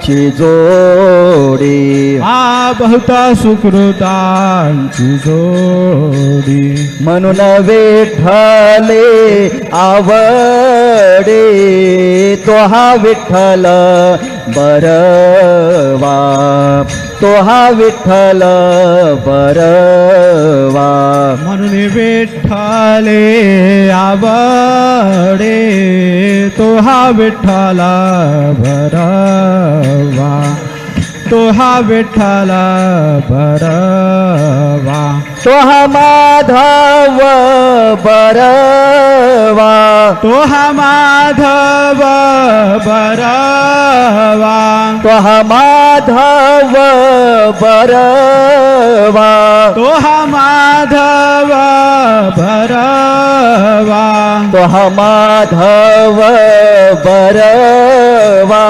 ची जोडी हा बहुता सुकृतांची जोडी म्हणून विठ्ठले आवडे तो हा विठ्ठल बरवा तो हा विठ्ठल बरवा म्हणून विठ्ठले आवडे तो हा विठ्ठला भरवा तो हा विठ्ठला भरवा तो हा माधव बरवा तो हा माधव बरवा तो हा माधव बरवा तो हा माधव भरवा तो हा माधव बरवा